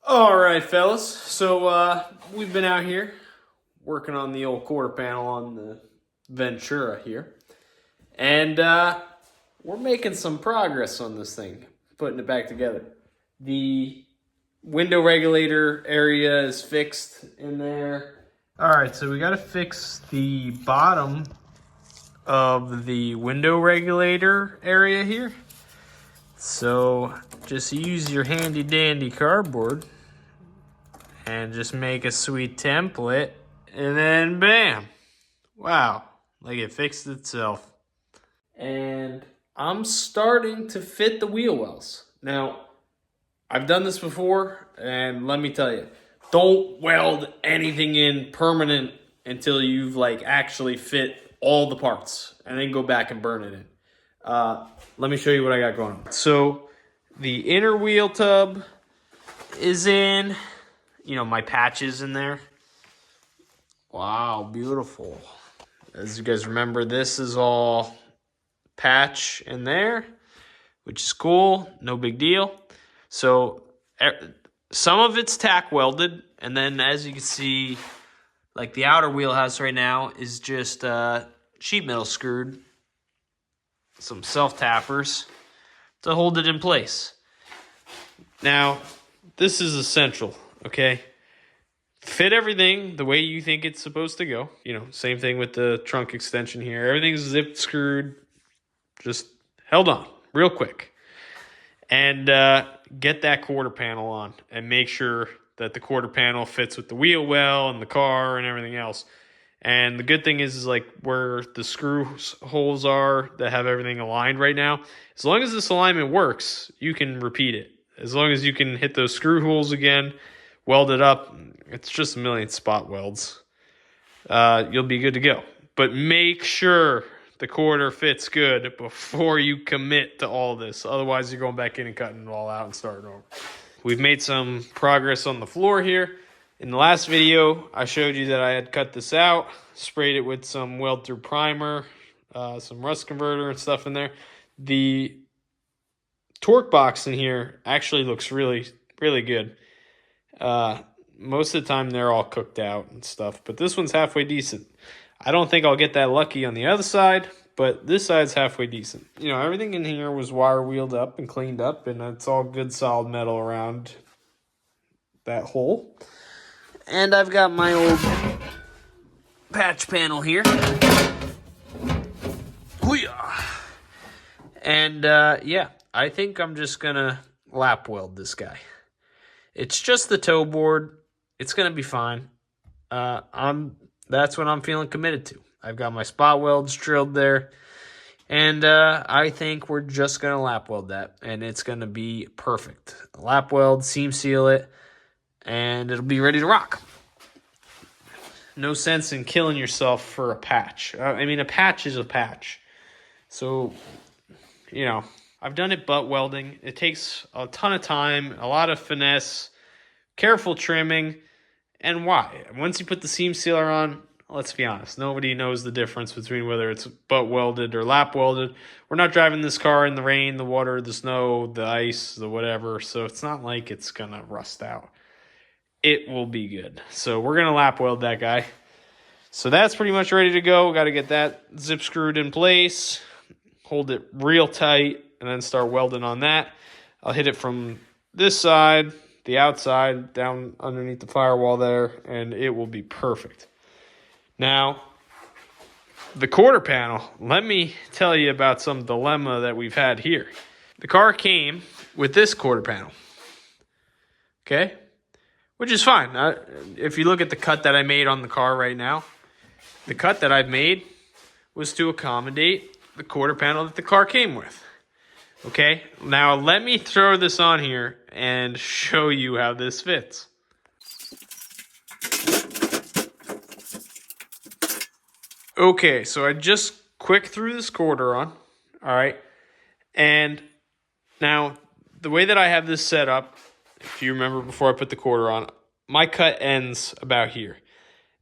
All right, fellas. So we've been out here working on the old quarter panel on the Ventura here, and we're making some progress on this thing, putting it back together. The window regulator area is fixed in there. All right, so we got to fix the bottom of the window regulator area here. So just use your handy dandy cardboard and just make a sweet template, and then bam, wow, like it fixed itself. And I'm starting to fit the wheel wells. Now, I've done this before, and let me tell you, don't weld anything in permanent until you've actually fit all the parts, and then go back and burn it in. Let me show you what I got going on. So the inner wheel tub is in. My patches in there. Wow, beautiful. As you guys remember, this is all patch in there, which is cool. No big deal. So some of it's tack welded, and then as you can see, like the outer wheelhouse right now is just sheet metal screwed. Some self-tappers to hold it in place. Now, this is essential. Okay, fit everything the way you think it's supposed to go. Same thing with the trunk extension here. Everything's zipped, screwed, just held on real quick. And get that quarter panel on and make sure that the quarter panel fits with the wheel well and the car and everything else. And the good thing is like where the screw holes are that have everything aligned right now, as long as this alignment works, you can repeat it. As long as you can hit those screw holes again, weld it up, it's just a million spot welds. You'll be good to go. But make sure the quarter fits good before you commit to all this. Otherwise, you're going back in and cutting it all out and starting over. We've made some progress on the floor here. In the last video, I showed you that I had cut this out, sprayed it with some weld-through primer, some rust converter and stuff in there. The torque box in here actually looks really, really good. Most of the time they're all cooked out and stuff, but this one's halfway decent. I don't think I'll get that lucky on the other side, but this side's halfway decent. Everything in here was wire wheeled up and cleaned up, and it's all good solid metal around that hole. And I've got my old patch panel here. And yeah, I think I'm just gonna lap weld this guy. It's just the toe board. It's going to be fine. That's what I'm feeling committed to. I've got my spot welds drilled there. And I think we're just going to lap weld that. And it's going to be perfect. Lap weld, seam seal it, and it'll be ready to rock. No sense in killing yourself for a patch. A patch is a patch. So, I've done it butt welding. It takes a ton of time, a lot of finesse, careful trimming, and why? Once you put the seam sealer on, let's be honest, nobody knows the difference between whether it's butt welded or lap welded. We're not driving this car in the rain, the water, the snow, the ice, the whatever, so it's not like it's going to rust out. It will be good. So we're going to lap weld that guy. So that's pretty much ready to go. Got to get that zip screwed in place, hold it real tight, and then start welding on that. I'll hit it from this side, the outside, down underneath the firewall there, and it will be perfect. Now, the quarter panel, let me tell you about some dilemma that we've had here. The car came with this quarter panel, okay? Which is fine. If you look at the cut that I made on the car right now, the cut that I've made was to accommodate the quarter panel that the car came with. Okay, now let me throw this on here and show you how this fits. Okay, so I just quick threw this quarter on, all right? And now the way that I have this set up, if you remember before I put the quarter on, my cut ends about here.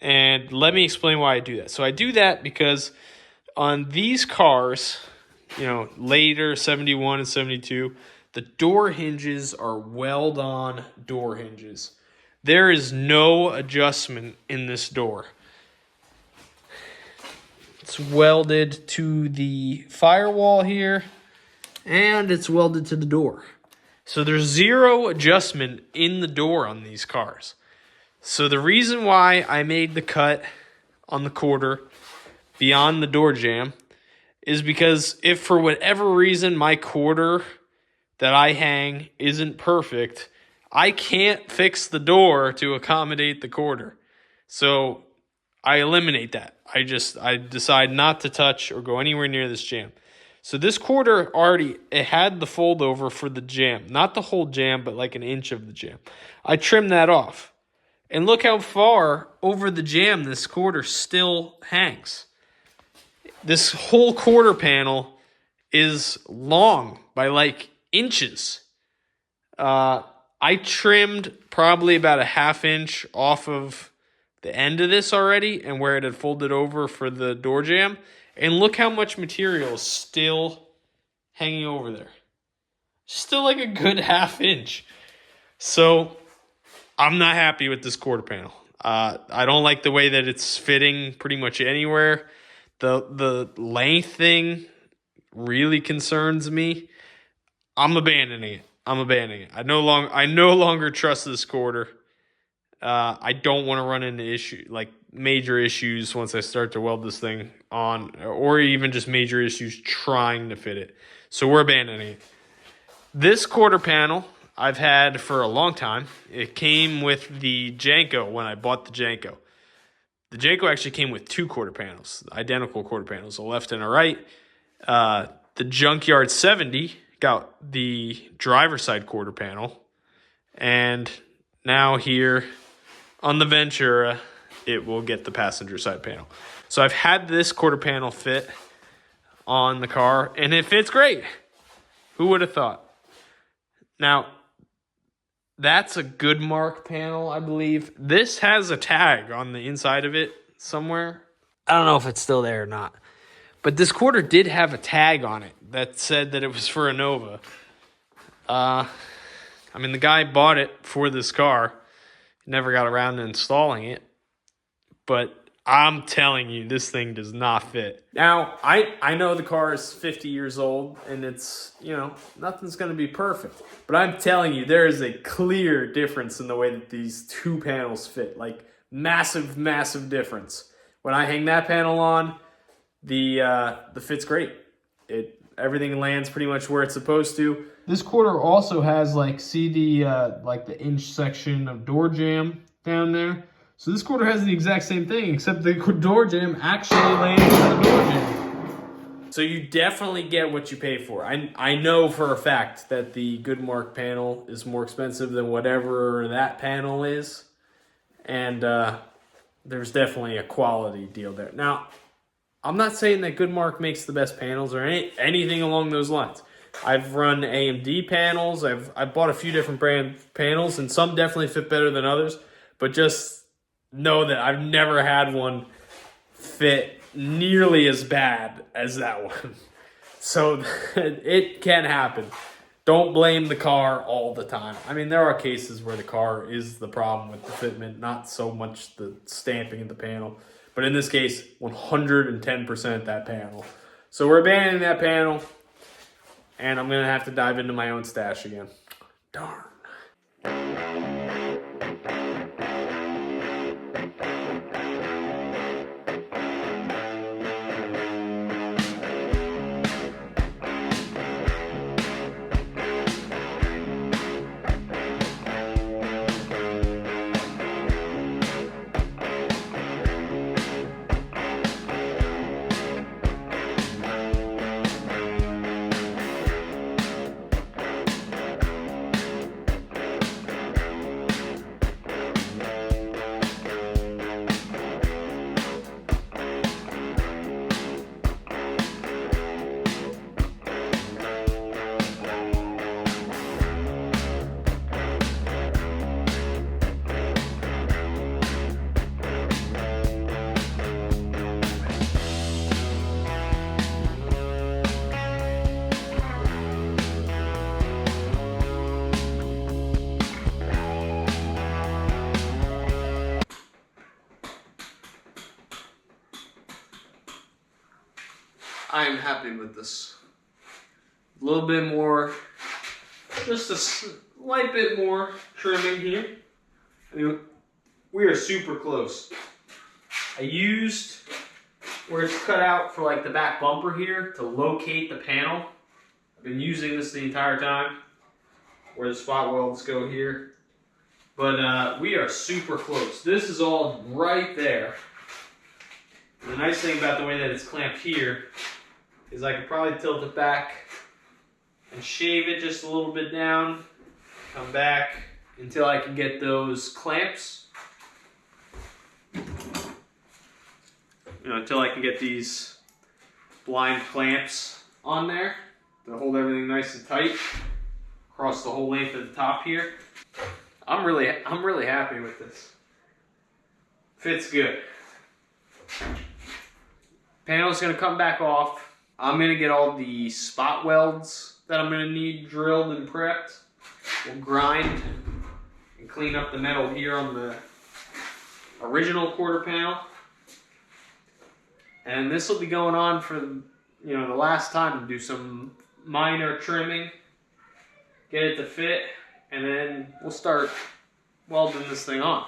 And let me explain why I do that. So I do that because on these cars, later, 71 and 72, The door hinges are weld-on door hinges. There is no adjustment in this door. It's welded to the firewall here, and it's welded to the door. So there's zero adjustment in the door on these cars. So the reason why I made the cut on the quarter beyond the door jamb is because if for whatever reason my quarter that I hang isn't perfect, I can't fix the door to accommodate the quarter. So I eliminate that. I decide not to touch or go anywhere near this jamb. So this quarter it had the fold over for the jamb. Not the whole jamb, but like an inch of the jamb. I trimmed that off. And look how far over the jamb this quarter still hangs. This whole quarter panel is long by like inches. I trimmed probably about a ½ inch off of the end of this already and where it had folded over for the door jamb. And look how much material is still hanging over there. Still like a good ½ inch. So I'm not happy with this quarter panel. I don't like the way that it's fitting pretty much anywhere. The length thing really concerns me. I'm abandoning it. I no longer trust this quarter. I don't want to run into major issues once I start to weld this thing on, or even just major issues trying to fit it. So we're abandoning it. This quarter panel I've had for a long time. It came with the Janko when I bought the Janko. The Janko actually came with 2 quarter panels, identical quarter panels, a left and a right. The Junkyard 70 got the driver's side quarter panel. And now here on the Ventura, it will get the passenger side panel. So I've had this quarter panel fit on the car, and it fits great. Who would have thought? Now, that's a Goodmark panel, I believe. This has a tag on the inside of it somewhere. I don't know if it's still there or not. But this quarter did have a tag on it that said that it was for a Nova. The guy bought it for this car. Never got around to installing it. But I'm telling you, this thing does not fit. Now, I know the car is 50 years old, and it's, nothing's going to be perfect. But I'm telling you, there is a clear difference in the way that these 2 panels fit. Like, massive, massive difference. When I hang that panel on, the fit's great. Everything lands pretty much where it's supposed to. This quarter also has the inch section of door jamb down there. So this quarter has the exact same thing, except the door jamb actually lands on the door jamb. So you definitely get what you pay for. I know for a fact that the Goodmark panel is more expensive than whatever that panel is. And there's definitely a quality deal there. Now, I'm not saying that Goodmark makes the best panels or anything along those lines. I've run AMD panels. I've bought a few different brand panels, and some definitely fit better than others. But just know that I've never had one fit nearly as bad as that one. So it can happen. Don't blame the car all the time. There are cases where the car is the problem with the fitment, not so much the stamping of the panel. But in this case, 110% that panel. So we're abandoning that panel, and I'm going to have to dive into my own stash again. Darn. I am happy with this. A little bit more, just a slight bit more trimming here. I mean, we are super close. I used where it's cut out for like the back bumper here to locate the panel. I've been using this the entire time, where the spot welds go here. But we are super close. This is all right there. And the nice thing about the way that it's clamped here is I could probably tilt it back and shave it just a little bit down, come back until I can get those clamps. Until I can get these blind clamps on there to hold everything nice and tight across the whole length of the top here. I'm really happy with this. Fits good. Panel's gonna come back off. I'm gonna get all the spot welds that I'm gonna need drilled and prepped. We'll grind and clean up the metal here on the original quarter panel. And this will be going on for, the last time to do some minor trimming, get it to fit, and then we'll start welding this thing on.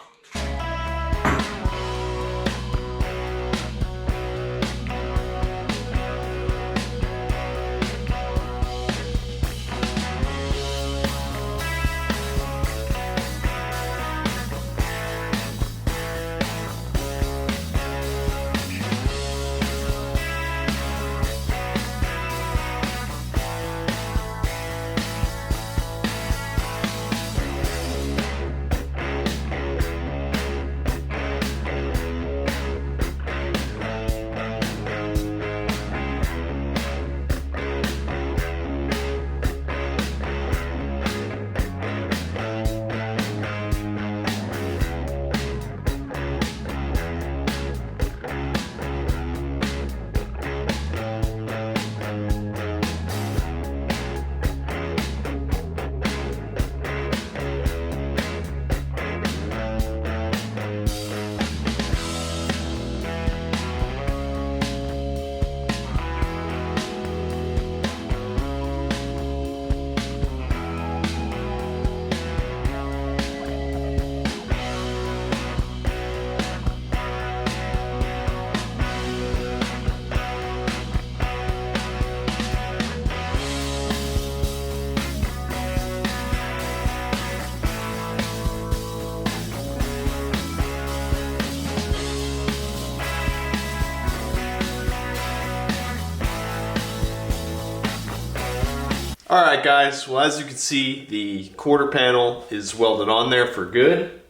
Alright guys, well as you can see, the quarter panel is welded on there for good.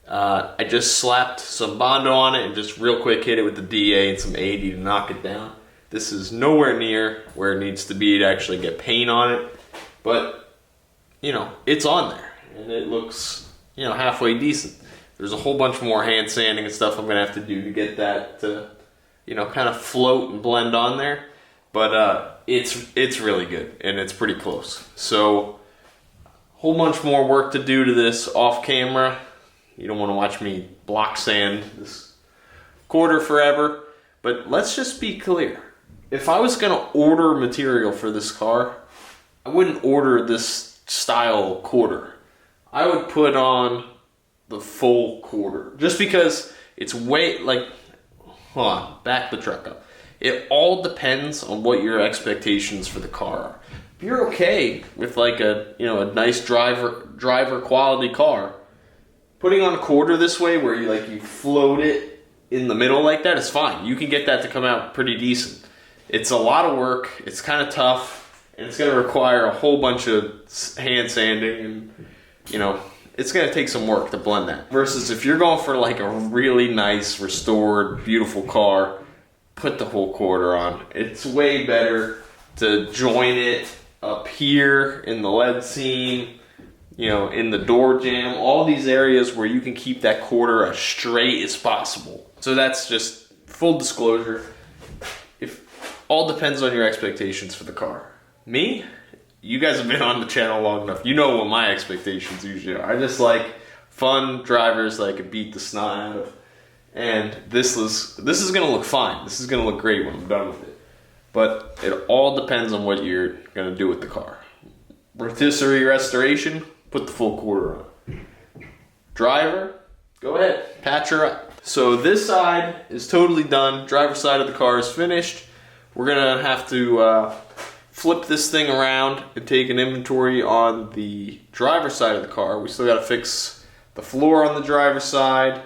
I just slapped some Bondo on it and just real quick hit it with the DA and some 80 to knock it down. This is nowhere near where it needs to be to actually get paint on it, but it's on there and it looks halfway decent. There's a whole bunch more hand sanding and stuff I'm gonna have to do to get that to kind of float and blend on there. But it's really good and it's pretty close. So whole bunch more work to do to this off camera. You don't want to watch me block sand this quarter forever. But let's just be clear. If I was gonna order material for this car, I wouldn't order this style quarter. I would put on the full quarter. Just because it's way, hold on, back the truck up. It all depends on what your expectations for the car are. If you're okay with a nice driver quality car, putting on a quarter this way where you float it in the middle like that is fine. You can get that to come out pretty decent. It's a lot of work, it's kind of tough, and it's gonna require a whole bunch of hand sanding and it's gonna take some work to blend that. Versus if you're going for a really nice, restored, beautiful car, put the whole quarter on. It's way better to join it up here in the lead seam, in the door jamb, all these areas where you can keep that quarter as straight as possible. So that's just full disclosure. All depends on your expectations for the car. Me, you guys have been on the channel long enough. You know what my expectations usually are. I just like fun drivers that I can beat the snot out of. And this is gonna look fine. This is gonna look great when I'm done with it. but it all depends on what you're gonna do with the car. Rotisserie restoration, put the full quarter on. Driver, go ahead, patch her up. So this side is totally done. Driver's side of the car is finished. We're gonna have to flip this thing around and take an inventory on the driver's side of the car. We still gotta fix the floor on the driver's side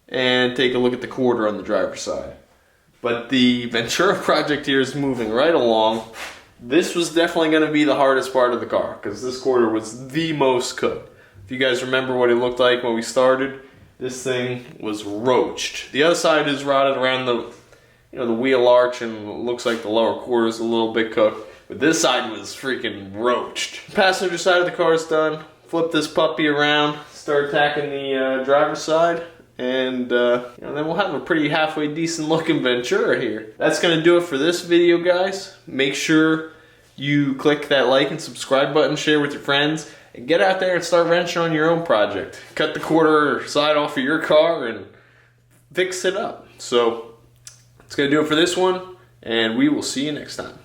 and take a look at the quarter on the driver's side. But the Ventura project here is moving right along. This was definitely going to be the hardest part of the car because this quarter was the most cooked. If you guys remember what it looked like when we started, this thing was roached. The other side is rotted around the, the wheel arch, and it looks like the lower quarter is a little bit cooked. But this side was freaking roached. Passenger side of the car is done. Flip this puppy around, start attacking the driver's side. And then we'll have a pretty halfway decent looking Ventura here. That's gonna do it for this video, guys. Make sure you click that like and subscribe button, share with your friends, and get out there and start wrenching on your own project. Cut the quarter side off of your car and fix it up. So that's gonna do it for this one, and we will see you next time.